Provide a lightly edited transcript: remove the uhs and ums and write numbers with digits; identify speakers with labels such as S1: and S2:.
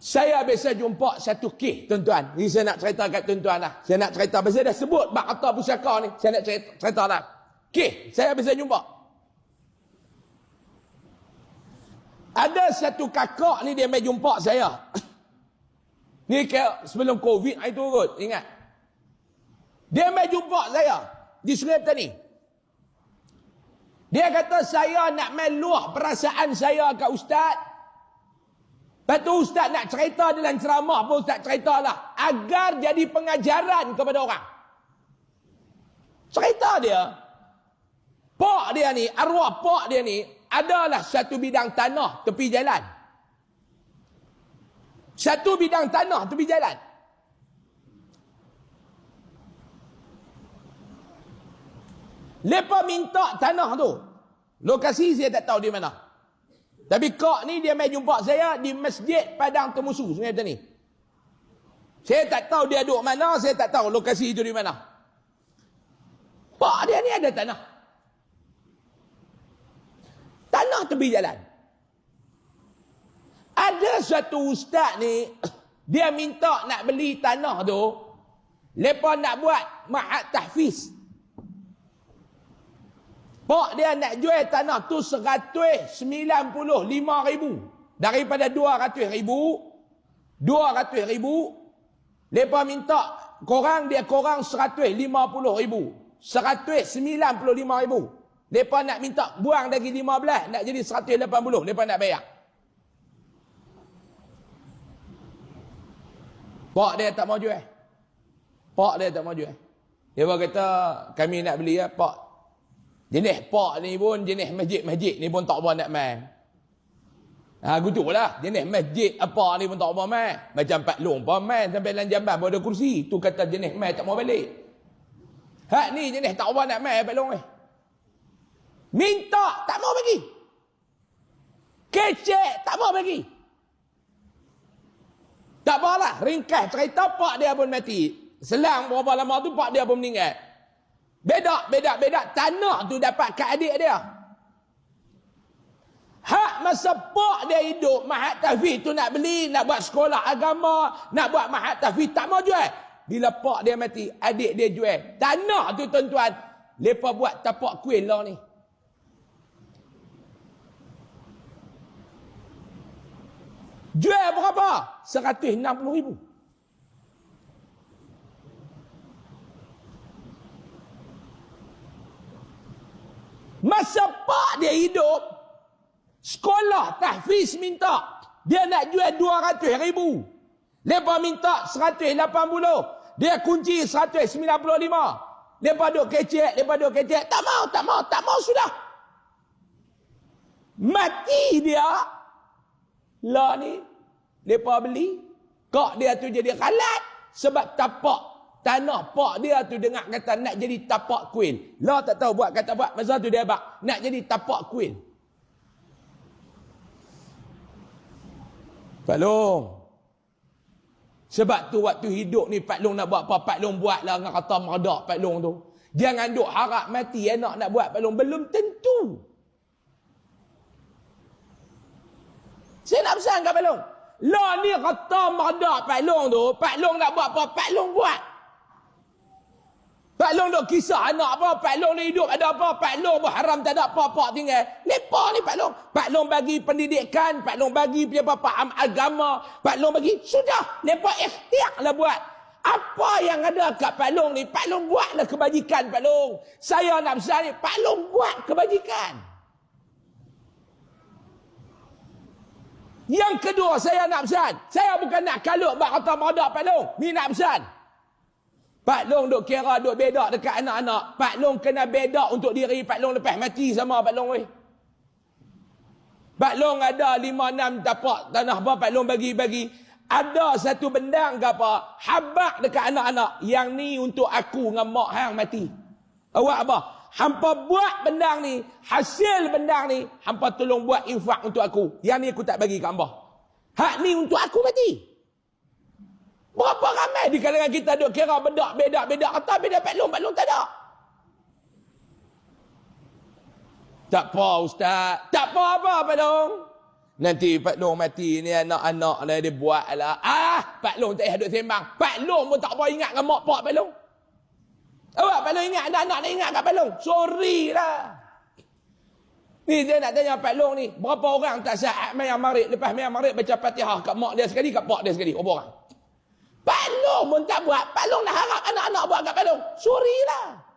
S1: Saya biasa jumpa satu kes, tuan-tuan. Ni saya nak cerita kat tuan-tuan lah. Saya nak cerita. Biasa dah sebut bak harta pusaka ni. Saya nak cerita lah. Kes, saya biasa jumpa. Ada satu kakak ni dia mai jumpa saya. Ni ke sebelum Covid itu kot, ingat. Dia mai jumpa saya di Sungai Petani. Dia kata saya nak mai luah perasaan saya kat ustaz. Lepas tu ustaz nak cerita dalam ceramah pun ustaz ceritalah agar jadi pengajaran kepada orang. Cerita dia, pak dia ni, arwah pak dia ni adalah satu bidang tanah tepi jalan. Satu bidang tanah tepi jalan. Lepas minta tanah tu, lokasi saya tak tahu di mana. Tapi kak ni dia mai jumpa saya di Masjid Padang Temusu, Sungai Petani. Saya tak tahu dia duduk mana, saya tak tahu lokasi itu di mana. Pak dia ni ada tanah. Tanah tepi jalan. Ada satu ustaz ni, dia minta nak beli tanah tu, lepas nak buat ma'had tahfiz. Pak dia nak jual tanah tu 195,000. Daripada 200,000, lepas minta korang, dia korang 150,000. 195,000. Lepas nak minta buang lagi 15, nak jadi 180, lepas nak bayar. Pak dia tak mau jual. Pak dia tak mau jual. Dia kata, kami nak beli ya, Pak. Jenis pak ni pun, jenis masjid-masjid ni pun tak apa nak main. Gitulah. Jenis masjid apa ni pun tak apa main. Macam Pak Long pun main sampai dalam jamban pun ada kursi. Tu kata jenis main tak mau balik. Hak ni jenis tak apa nak main Pak Long ni. Minta, tak mau bagi. Kecek, tak mau bagi. Tak apalah, ringkas cerita pak dia pun mati. Selang berapa lama tu pak dia pun meninggal. Beda. Tanah tu dapat kat adik dia. Hak masa pak dia hidup, ma'had tahfiz tu nak beli, nak buat sekolah agama, nak buat ma'had tahfiz, tak mau jual. Bila pak dia mati, adik dia jual. Tanah tu tuan-tuan, lepas buat tapak kuil lah ni. Jual berapa? 160,000. Masa pak dia hidup, sekolah tahfiz minta, dia nak jual 200,000. Lepas minta 180, dia kunci 195. Lepas duk kecek, tak mau sudah. Mati dia. Lah ni, lepas beli, kak dia tu jadi kalat sebab tapak tanah pak dia tu dengar kata nak jadi tapak kuil. Lah tak tahu buat kata buat. Masa tu dia bak nak jadi tapak kuil. Pak Long. Sebab tu waktu hidup ni Pak Long nak buat apa, Pak Long buat lah dengan kata merdak Pak Long tu. Jangan duk harap mati anak nak buat Pak Long. Belum tentu. Saya nak pesan kat Pak Long. Lah ni kata merdak Pak Long tu, Pak Long nak buat apa, Pak Long buat. Pak Long duk kisah anak apa, Pak Long ni hidup ada apa, Pak Long pun haram tak ada apa-apa tinggal. Lepas ni Pak Long. Pak Long bagi pendidikan, Pak Long bagi paham agama, Pak Long bagi, sudah. Lepas ikhtiar lah buat. Apa yang ada kat Pak Long ni, Pak Long buatlah kebajikan Pak Long. Saya nak pesan ni, Pak Long buat kebajikan. Yang kedua saya nak pesan, saya bukan nak kalut bak kata merdak Pak Long. Ni nak pesan. Pak Long duk kira duk bedak dekat anak-anak. Pak Long kena bedak untuk diri Pak Long lepas mati sama Pak Long. Pak Long ada 5-6 tapak tanah apa Pak Long bagi-bagi. Ada satu bendang ke apa, habak dekat anak-anak. Yang ni untuk aku dengan mak hang mati. Awak apa? Hampa buat bendang ni, hasil bendang ni, hampa tolong buat infak untuk aku. Yang ni aku tak bagi kat hamba. Hak ni untuk aku mati. Berapa ramai di kalangan kita duk kira bedak. Kata beda Pak Long tak ada. Tak apa Ustaz. Tak apa Pak Long. Nanti Pak Long mati ni anak-anak lah dia buat lah. Pak Long tak payah duduk sembang. Pak Long pun tak boleh ingat dengan mak pak Pak Long. Awak Pak Long ingat, anak-anak nak ingat kat Pak Long. Sorry lah. Ni dia nak tanya Pak Long ni, berapa orang tak saat mayang maghrib, lepas mayang maghrib baca Fatihah kat mak dia sekali, kat pak dia sekali. Berapa orang? Pak Long pun tak buat. Pak Long nak harap anak-anak buat kat Pak Long. Sorry lah.